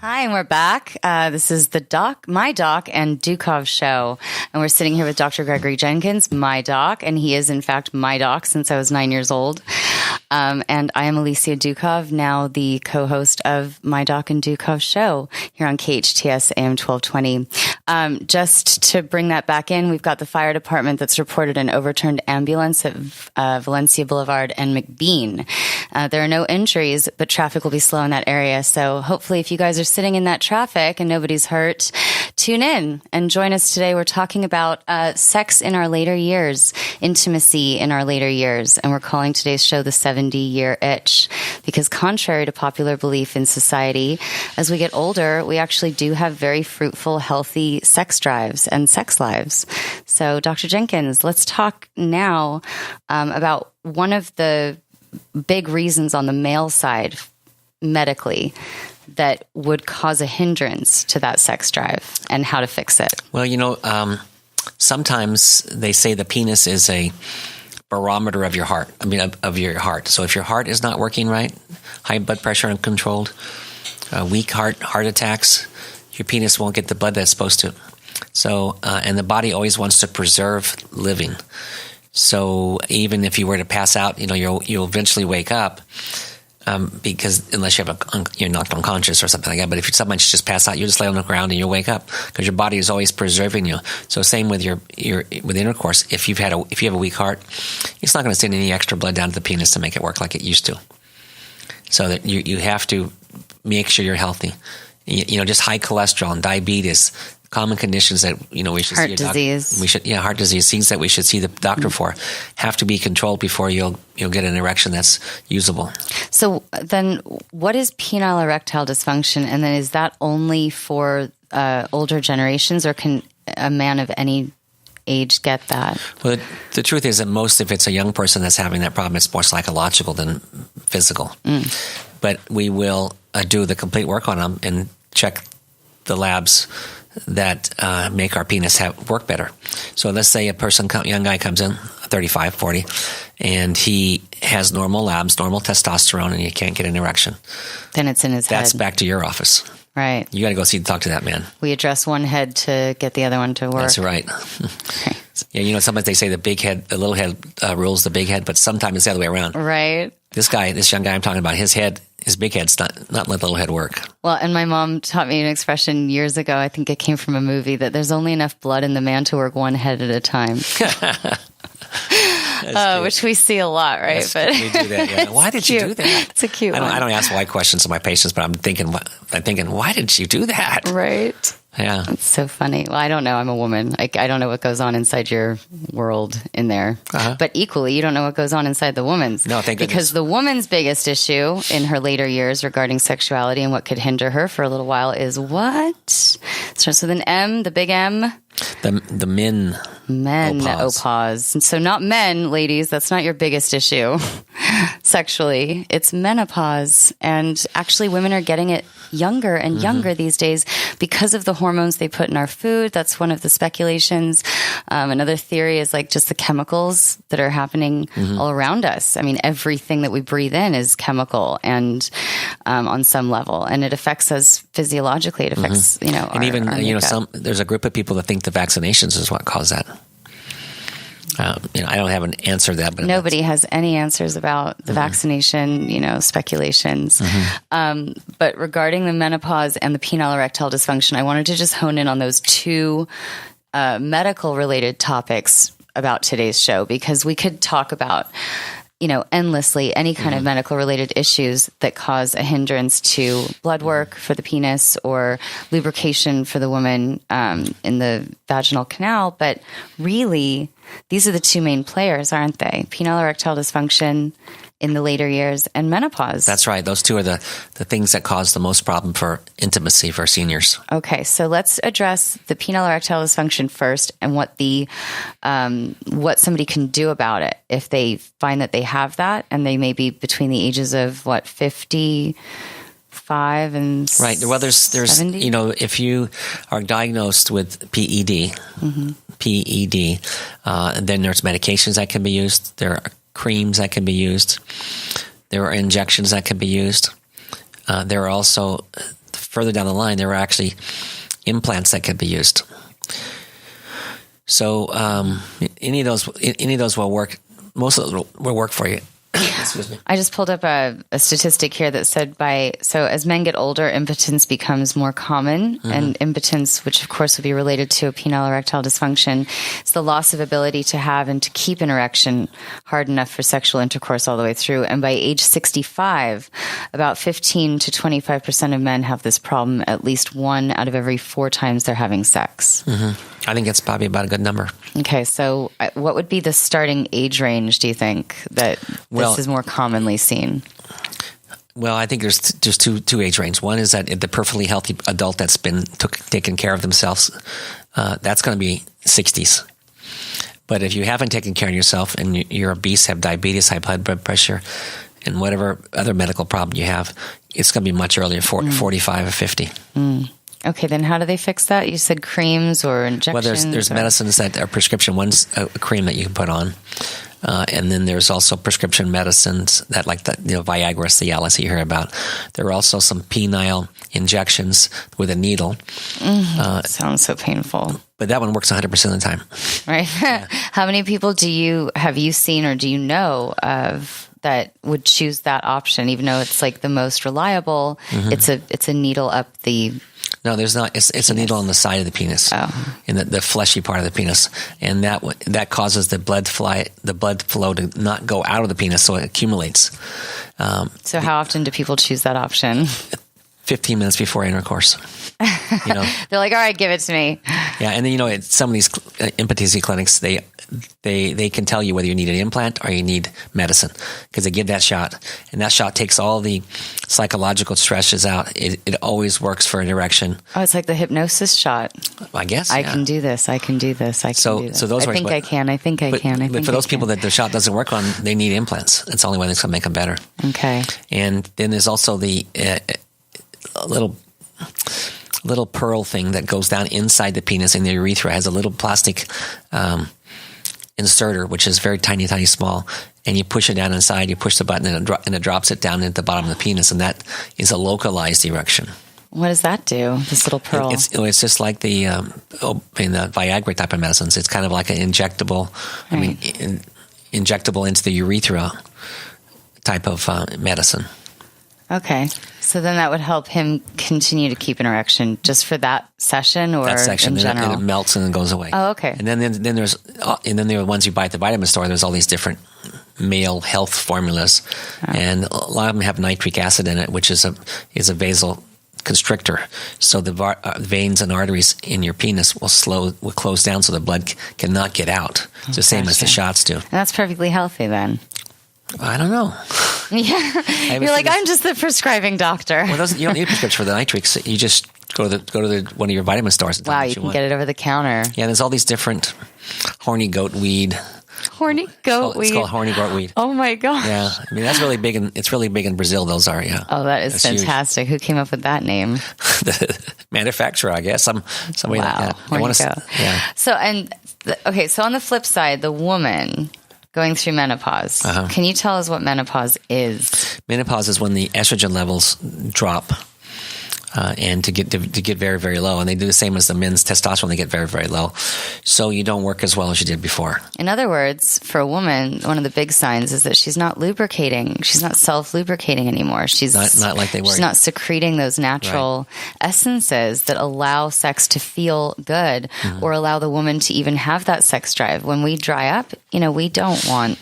Hi, and we're back. This is the My Doc and Dukov show. And we're sitting here with Dr. Gregory Jenkins, my doc, and he is in fact my doc since I was 9 years old. And I am Alicia Dukov, now the co-host of My Doc and Dukov show here on KHTS AM 1220. Just to bring that back in, we've got the fire department that's reported an overturned ambulance at Valencia Boulevard and McBean. There are no injuries, but traffic will be slow in that area. So hopefully if you guys are sitting in that traffic and nobody's hurt, tune in and join us today. We're talking about sex in our later years, intimacy in our later years. And we're calling today's show the 70-year itch, because contrary to popular belief in society, as we get older, we actually do have very fruitful, healthy sex drives and sex lives. So Dr. Jenkins, let's talk now about one of the big reasons on the male side medically that would cause a hindrance to that sex drive and how to fix it. Well, sometimes they say the penis is a barometer of your heart. Of your heart. So if your heart is not working right, high blood pressure uncontrolled, weak heart attacks, your penis won't get the blood that's supposed to. So, and the body always wants to preserve living. So even if you were to pass out, you'll eventually wake up. Because unless you're knocked unconscious or something like that, but if someone just pass out, you just lay on the ground and you'll wake up because your body is always preserving you. So same with with intercourse. If you have a weak heart, it's not going to send any extra blood down to the penis to make it work like it used to. So that you have to make sure you're healthy. Just high cholesterol and diabetes, common conditions that we should heart see a disease. doctor. Heart disease, things that we should see the doctor for, have to be controlled before you'll get an erection that's usable. So then, what is penile erectile dysfunction, and then is that only for older generations, or can a man of any age get that? Well, the truth is that if it's a young person that's having that problem, it's more psychological than physical. But we will do the complete work on them and check the labs that make our penis work better. So let's say young guy comes in, 35, 40, and he has normal labs, normal testosterone, and he can't get an erection. Then it's in his head. That's back to your office. Right. You got to go talk to that man. We address one head to get the other one to work. That's right. Okay. Yeah, sometimes they say the little head rules the big head, but sometimes it's the other way around. Right. This young guy I'm talking about, his big head's not let the little head work. Well, and my mom taught me an expression years ago, I think it came from a movie, that there's only enough blood in the man to work one head at a time. Which we see a lot, right? But we do that. Yeah. Why did you do that? It's a cute one. I don't ask why questions to my patients, but I'm thinking, why did you do that? Right. Yeah. It's so funny. Well, I don't know. I'm a woman. I don't know what goes on inside your world in there. But equally, you don't know what goes on inside the woman's. No, thank goodness. Because the woman's biggest issue in her later years regarding sexuality and what could hinder her for a little while is what? Starts with an M, the big M. The menopause. And so not men, ladies, that's not your biggest issue sexually. It's menopause. And actually women are getting it younger and younger these days because of the hormones they put in our food. That's one of the speculations. Another theory is just the chemicals that are happening all around us. Everything that we breathe in is chemical and on some level, and it affects us physiologically. It affects, and even there's a group of people that think the vaccinations is what caused that. I don't have an answer to that. But nobody has any answers about the vaccination, speculations. But regarding the menopause and the penile erectile dysfunction, I wanted to just hone in on those two medical-related topics about today's show, because we could talk about endlessly any kind of medical related issues that cause a hindrance to blood work for the penis or lubrication for the woman in the vaginal canal. But really, these are the two main players, aren't they? Penile erectile dysfunction in the later years and menopause. That's right. Those two are the things that cause the most problem for intimacy for seniors. Okay, so let's address the penile erectile dysfunction first, and what what somebody can do about it if they find that they have that, and they may be between the ages of 55 and right. Well, there's 70? If you are diagnosed with PED, then there's medications that can be used. There are creams that can be used. There are injections that can be used. There are also further down the line, there are actually implants that could be used. So any of those will work. Most of those will work for you. Excuse me. I just pulled up a statistic here that said as men get older, impotence becomes more common, and impotence, which of course would be related to a penile erectile dysfunction, is the loss of ability to have and to keep an erection hard enough for sexual intercourse all the way through. And by age 65, about 15 to 25% of men have this problem at least 1 out of every 4 times they're having sex. I think that's probably about a good number. Okay, so what would be the starting age range, do you think, that this is more commonly seen? Well, I think there's two age ranges. One is that the perfectly healthy adult that's been taken care of themselves, that's going to be 60s. But if you haven't taken care of yourself and you're obese, have diabetes, high blood pressure, and whatever other medical problem you have, it's going to be much earlier, 45 or 50. Okay, then how do they fix that? You said creams or injections? Well, there's medicines that are prescription. One's a cream that you can put on. And then there's also prescription medicines that, like Viagra, Cialis you hear about. There are also some penile injections with a needle. Sounds so painful. But that one works 100% of the time. Right. Yeah. How many people have you seen or do you know of that would choose that option, even though it's like the most reliable? It's a needle up the... No, there's not. It's a needle on the side of the penis, in the fleshy part of the penis, and that causes the blood flow to not go out of the penis, so it accumulates. So how often do people choose that option? 15 minutes before intercourse. They're like, all right, give it to me. Yeah, and then at some of these impotency clinics, they can tell you whether you need an implant or you need medicine, because they give that shot, and that shot takes all the psychological stresses out. It always works for an erection. Oh, it's like the hypnosis shot. I guess. I can do this. I can do this. I can do this. So those I think I can. I think I can. But for those people that the shot doesn't work on, they need implants. It's the only way that's going to make them better. Okay. And then there's also the little pearl thing that goes down inside the penis in the urethra. It has a little plastic inserter, which is very tiny, tiny small, and you push it down inside, you push the button, and it drops it down at the bottom of the penis, and that is a localized erection. What does that do, this little pearl? It's just like the Viagra type of medicines. It's kind of like an injectable, Right. Injectable into the urethra type of medicine. Okay. So then that would help him continue to keep an erection just for that session, or that section, in general? And it melts and then goes away. Oh, okay. And then there are ones you buy at the vitamin store. There's all these different male health formulas, and a lot of them have nitric acid in it, which is a vasal constrictor. So the veins and arteries in your penis will close down, so the blood cannot get out. It's the same as the shots do. And that's perfectly healthy then. I don't know. Yeah, you're like, I'm just the prescribing doctor. Well, you don't need a prescription for the nitrics. You just go to one of your vitamin stores. Wow, you can get it over the counter. Yeah, there's all these different horny goat weed. Horny goat weed. It's called horny goat weed. Oh my gosh. Yeah, that's really big, and it's really big in Brazil. Those are, yeah. Oh, that's fantastic. Huge. Who came up with that name? The manufacturer, I guess. Somebody like that. Horny goat. Yeah. So on the flip side, the woman going through menopause. Can you tell us what menopause is? Menopause is when the estrogen levels drop, and to get very, very low. And they do the same as the men's testosterone. They get very, very low. So you don't work as well as you did before. In other words, for a woman, one of the big signs is that she's not lubricating. She's not self-lubricating anymore. She's not like they were. She's not secreting those natural essences that allow sex to feel good, or allow the woman to even have that sex drive. When we dry up, we don't want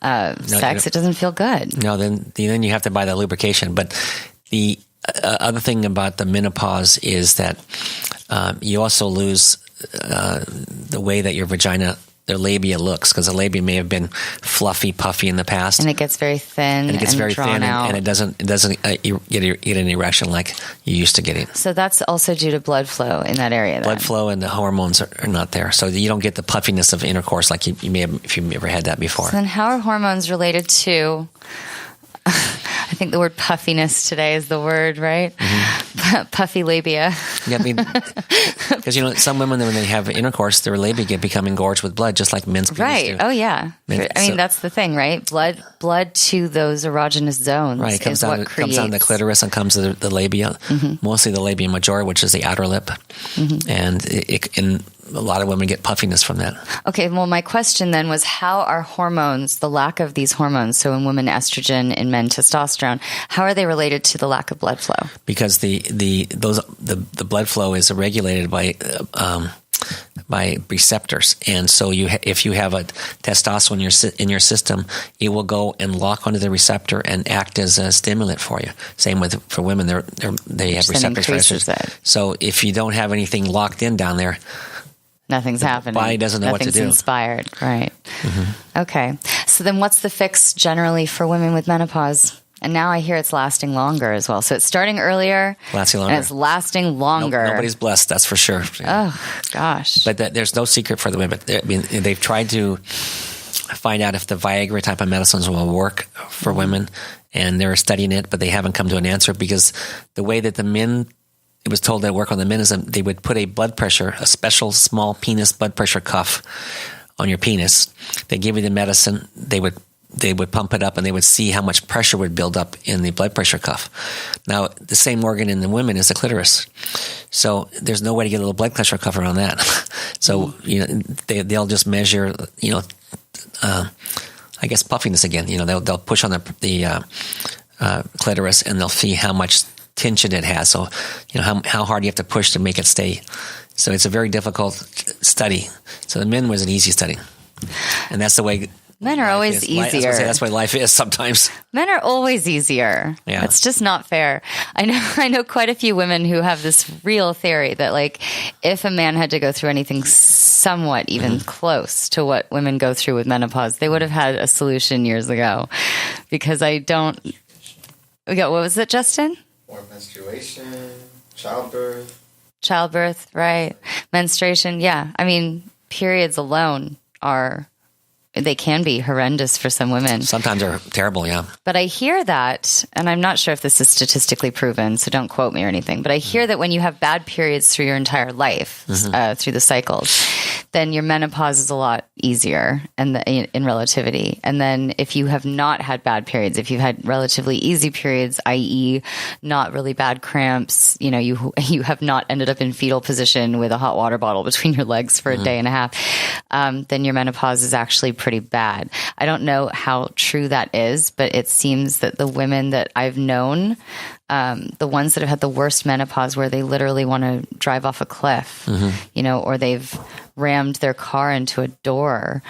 sex. It doesn't feel good. No, then you have to buy that lubrication. But the other thing about the menopause is that you also lose the way that your vagina, their labia looks, because the labia may have been fluffy, puffy in the past, and it gets very thin, and it doesn't get an erection like you used to getting. So that's also due to blood flow in that area. Blood flow and the hormones are not there, so you don't get the puffiness of intercourse like you may have if you ever had that before. So then, how are hormones related to I think the word puffiness today is the word, right? Puffy labia. Yeah, I mean, because some women when they have intercourse, their labia become engorged with blood, just like men's penis right. do. Oh yeah. I mean, that's the thing, right? Blood to those erogenous zones. Right. It comes down the clitoris and comes to the labia, mostly the labia majora, which is the outer lip, and and a lot of women get puffiness from that. Okay, well, my question then was, how are hormones, the lack of these hormones, so in women estrogen, in men testosterone, how are they related to the lack of blood flow? Because the blood flow is regulated by receptors, and so if you have a testosterone in your system, it will go and lock onto the receptor and act as a stimulant for you. Same for women, they have receptors for estrogen. So if you don't have anything locked in down there, nothing's happening. The body doesn't know what to do. Nothing's inspired, right? Okay. So then what's the fix generally for women with menopause? And now I hear it's lasting longer as well. So it's starting earlier. Lasting longer. And it's lasting longer. Nobody's blessed, that's for sure. Oh, gosh. But there's no secret for the women. I mean, they've tried to find out if the Viagra type of medicines will work for women, and they're studying it, but they haven't come to an answer because the way that the men, it was told that work on the men is that they would put a special small penis blood pressure cuff on your penis. They give you the medicine. They would pump it up, and they would see how much pressure would build up in the blood pressure cuff. Now, the same organ in the women is the clitoris. So there's no way to get a little blood pressure cuff around that. So, they'll just measure, I guess puffiness again. They'll push on the clitoris, and they'll see how much tension it has. So, how hard you have to push to make it stay. So it's a very difficult study. So the men was an easy study. And that's the way... Men are always easier. That's why life is sometimes. Men are always easier. Yeah. It's just not fair. I know quite a few women who have this real theory that, like, if a man had to go through anything somewhat even close to what women go through with menopause, they would have had a solution years ago. Because what was it, Justin? Or menstruation, childbirth. Childbirth, right. Menstruation, yeah. I mean, periods alone they can be horrendous for some women. Sometimes they're terrible, yeah. But I hear that, and I'm not sure if this is statistically proven, so don't quote me or anything, but I hear that when you have bad periods through your entire life, through the cycles, then your menopause is a lot easier in relativity. And then if you have not had bad periods, if you've had relatively easy periods, i.e. not really bad cramps, you have not ended up in fetal position with a hot water bottle between your legs for a day and a half, then your menopause is actually pretty bad. I don't know how true that is, but it seems that the women that I've known, the ones that have had the worst menopause where they literally want to drive off a cliff, or they've rammed their car into a door,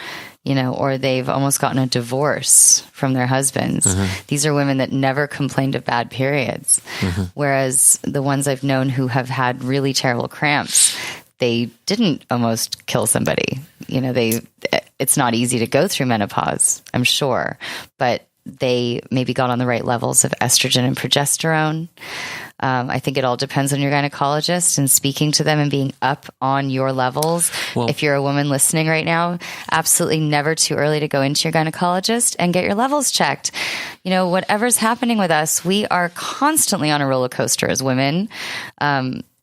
or they've almost gotten a divorce from their husbands. These are women that never complained of bad periods. Whereas the ones I've known who have had really terrible cramps, they didn't almost kill somebody. It's not easy to go through menopause, I'm sure, but they maybe got on the right levels of estrogen and progesterone. I think it all depends on your gynecologist and speaking to them and being up on your levels. Well, if you're a woman listening right now, absolutely never too early to go into your gynecologist and get your levels checked. Whatever's happening with us, we are constantly on a roller coaster as women.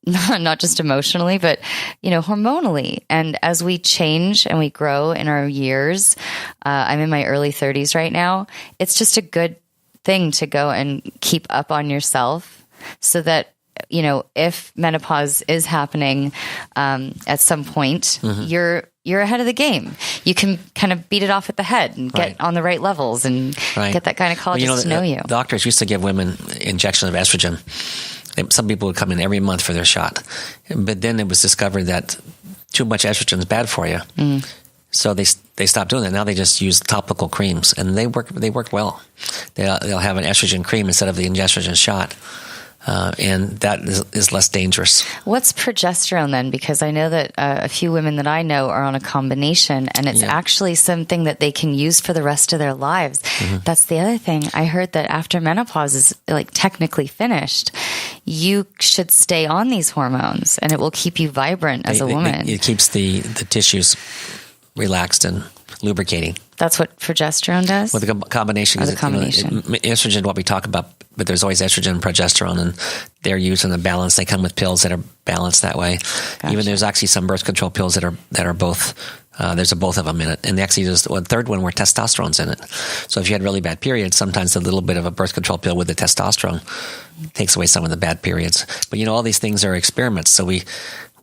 Not just emotionally, but, hormonally. And as we change and we grow in our years, I'm in my early 30s right now. It's just a good thing to go and keep up on yourself so that, if menopause is happening at some point, you're ahead of the game. You can kind of beat it off at the head and get on the right levels and get that gynecologist to know you. Doctors used to give women injection of estrogen. Some people would come in every month for their shot. But then it was discovered that too much estrogen is bad for you. So they stopped doing that. Now they just use topical creams, and they work well. They'll have an estrogen cream instead of the estrogen shot. And that is less dangerous. What's progesterone then? Because I know that a few women that I know are on a combination, and it's actually something that they can use for the rest of their lives. That's the other thing. I heard that after menopause is technically finished, you should stay on these hormones, and it will keep you vibrant as a woman. It keeps the tissues relaxed and lubricating. That's what progesterone does? Well, the combination. Or the combination. Estrogen, what we talk about, but there's always estrogen and progesterone, and they're used in a balance. They come with pills that are balanced that way. Gotcha. Even there's actually some birth control pills that are both. There's both of them in it, and actually there's a third one where testosterone's in it. So if you had really bad periods, sometimes a little bit of a birth control pill with the testosterone takes away some of the bad periods. But all these things are experiments. So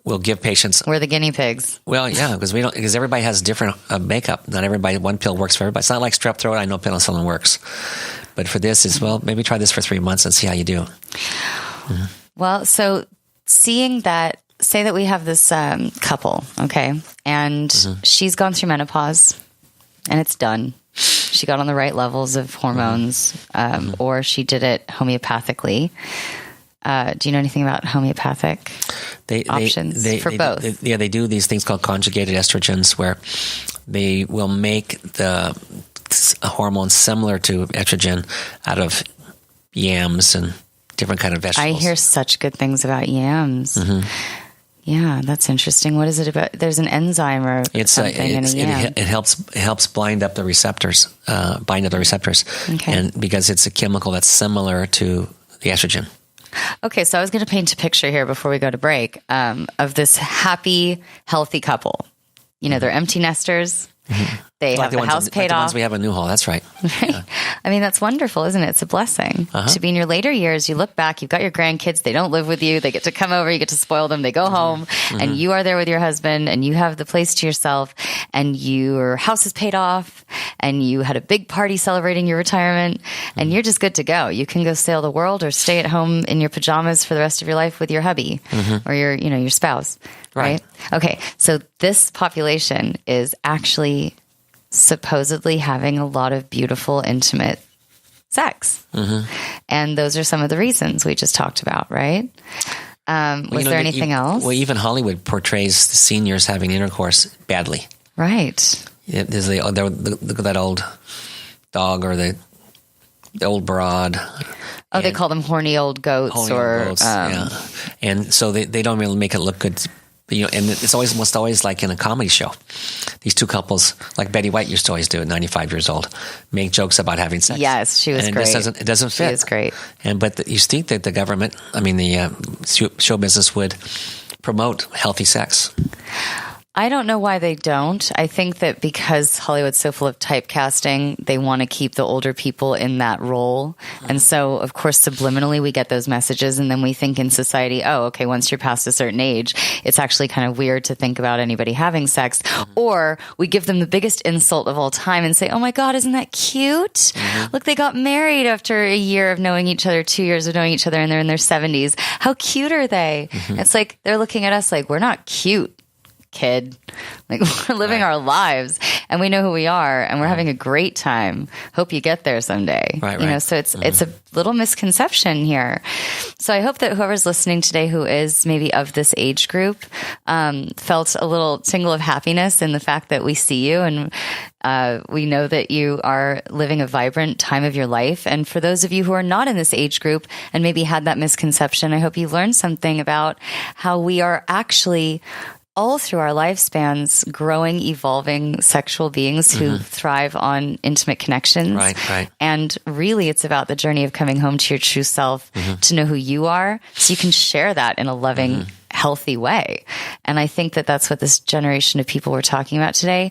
we'll give patients. We're the guinea pigs. Well, yeah, because everybody has different makeup. Not everybody. One pill works for everybody. It's not like strep throat. I know penicillin works, but for this is maybe try this for 3 months and see how you do. Mm-hmm. Well, so seeing that. Say that we have this couple, okay, and she's gone through menopause, and it's done. She got on the right levels of hormones, or she did it homeopathically. Do you know anything about homeopathic options for both? They do these things called conjugated estrogens, where they will make the hormones similar to estrogen out of yams and different kind of vegetables. I hear such good things about yams. Mm-hmm. Yeah, that's interesting. What is it about? There's an enzyme or something in a yam. It helps bind up the receptors, okay. And because it's a chemical that's similar to the estrogen. Okay, so I was going to paint a picture here before we go to break of this happy, healthy couple. They're empty nesters. Mm-hmm. They have the house paid off. The ones we have in Newhall, that's right. Right? Yeah. I mean, that's wonderful, isn't it? It's a blessing to be in your later years. You look back, you've got your grandkids. They don't live with you. They get to come over. You get to spoil them. They go home and you are there with your husband and you have the place to yourself and your house is paid off and you had a big party celebrating your retirement and you're just good to go. You can go sail the world or stay at home in your pajamas for the rest of your life with your hubby or your spouse. Right? Okay. So this population is actually supposedly having a lot of beautiful, intimate sex. And those are some of the reasons we just talked about, right? Was there anything else? Well, even Hollywood portrays the seniors having intercourse badly. Right. Yeah, there's that old dog or the old broad. Oh, they call them horny old goats yeah. And so they don't really make it look good. And it's almost always like in a comedy show. These two couples, like Betty White used to always do at 95 years old, make jokes about having sex. Yes, she was great. It doesn't fit. She was great. But you think that the government, the show business would promote healthy sex. I don't know why they don't. I think that because Hollywood's so full of typecasting, they want to keep the older people in that role. And so, of course, subliminally, we get those messages. And then we think in society, oh, okay, once you're past a certain age, it's actually kind of weird to think about anybody having sex. Or we give them the biggest insult of all time and say, oh my God, isn't that cute? Look, they got married after a year of knowing each other, 2 years of knowing each other, and they're in their 70s. How cute are they? It's like they're looking at us like, we're not cute, kid. Like, we're living our lives and we know who we are and we're having a great time. Hope you get there someday. Right. So it's a little misconception here. So I hope that whoever's listening today who is maybe of this age group felt a little tingle of happiness in the fact that we see you and we know that you are living a vibrant time of your life. And for those of you who are not in this age group and maybe had that misconception, I hope you learned something about how we are actually all through our lifespans, growing, evolving sexual beings who thrive on intimate connections. Right. And really, it's about the journey of coming home to your true self, to know who you are, so you can share that in a loving, healthy way. And I think that that's what this generation of people we're talking about today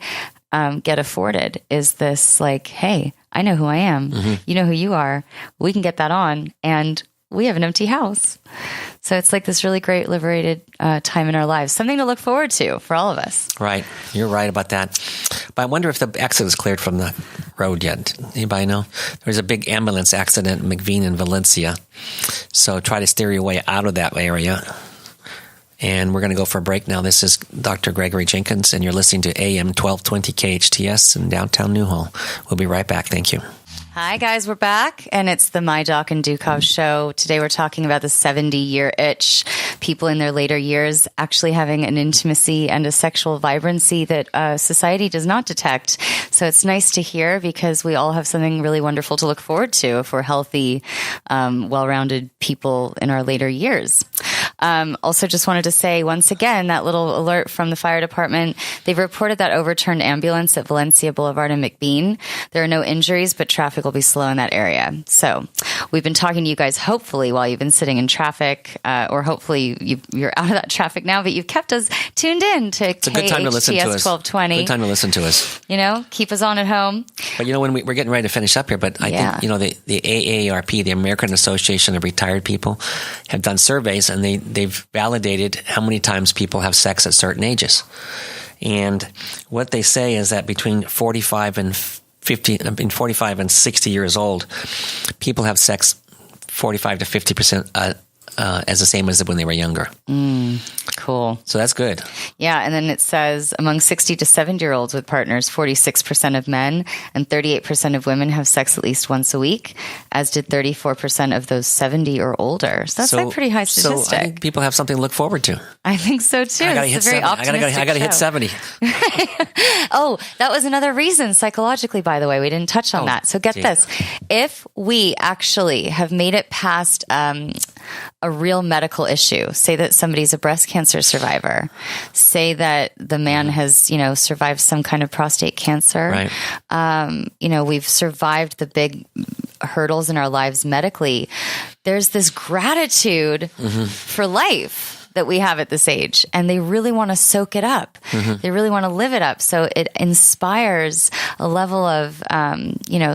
get afforded, is this like, hey, I know who I am. You know who you are. We can get that on. And we have an empty house. So it's like this really great liberated time in our lives, something to look forward to for all of us. Right. You're right about that. But I wonder if the exit is cleared from the road yet. Anybody know? There's a big ambulance accident in McVean in Valencia. So try to steer your way out of that area. And we're going to go for a break now. This is Dr. Gregory Jenkins, and you're listening to AM 1220 KHTS in downtown Newhall. We'll be right back. Thank you. Hi, guys. We're back, and it's the My Doc and Dukov show. Today we're talking about the 70-year itch, people in their later years actually having an intimacy and a sexual vibrancy that society does not detect. So it's nice to hear, because we all have something really wonderful to look forward to if we're healthy, well-rounded people in our later years. Also, just wanted to say once again, that little alert from the fire department. They've reported that overturned ambulance at Valencia Boulevard and McBean. There are no injuries, but traffic will be slow in that area. So we've been talking to you guys, hopefully, while you've been sitting in traffic, or hopefully you're out of that traffic now, but you've kept us tuned in to It's a good time to listen to us. 1220. Good time to listen to us. Keep us on at home. But when we're getting ready to finish up here, but I think, the AARP, the American Association of Retired People, have done surveys and they've validated how many times people have sex at certain ages. And what they say is that between 45 and 60 years old, people have sex 45 to 50% as the same as when they were younger. Cool. So that's good. Yeah, and then it says among 60 to 70-year-olds with partners, 46% of men and 38% of women have sex at least once a week, as did 34% of those 70 or older. So that's a pretty high statistic. So I think people have something to look forward to. I think so too. It's a very optimistic I got to hit 70. Oh, that was another reason psychologically, by the way. We didn't touch on that. So get this. If we actually have made it past a real medical issue, say that somebody's a breast cancer survivor, say that the man has, survived some kind of prostate cancer. Right. We've survived the big hurdles in our lives medically. There's this gratitude for life that we have at this age, and they really want to soak it up. They really want to live it up. So it inspires a level of,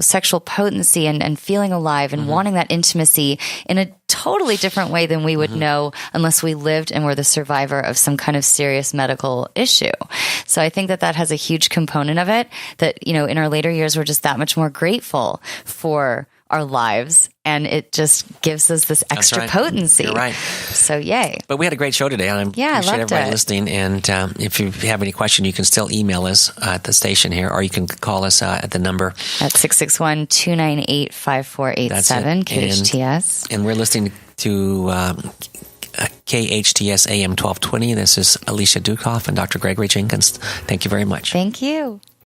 sexual potency and feeling alive and wanting that intimacy in a totally different way than we would know unless we lived and were the survivor of some kind of serious medical issue. So I think that has a huge component of it, that, in our later years, we're just that much more grateful for our lives, and it just gives us this extra potency. You're right. So yay. But we had a great show today, and I appreciate everybody listening. And if you have any question, you can still email us at the station here, or you can call us at the number at 661-298-5487, KHTS. And we're listening to KHTS AM 1220. This is Alicia Dukov and Dr. Gregory Jenkins. Thank you very much. Thank you.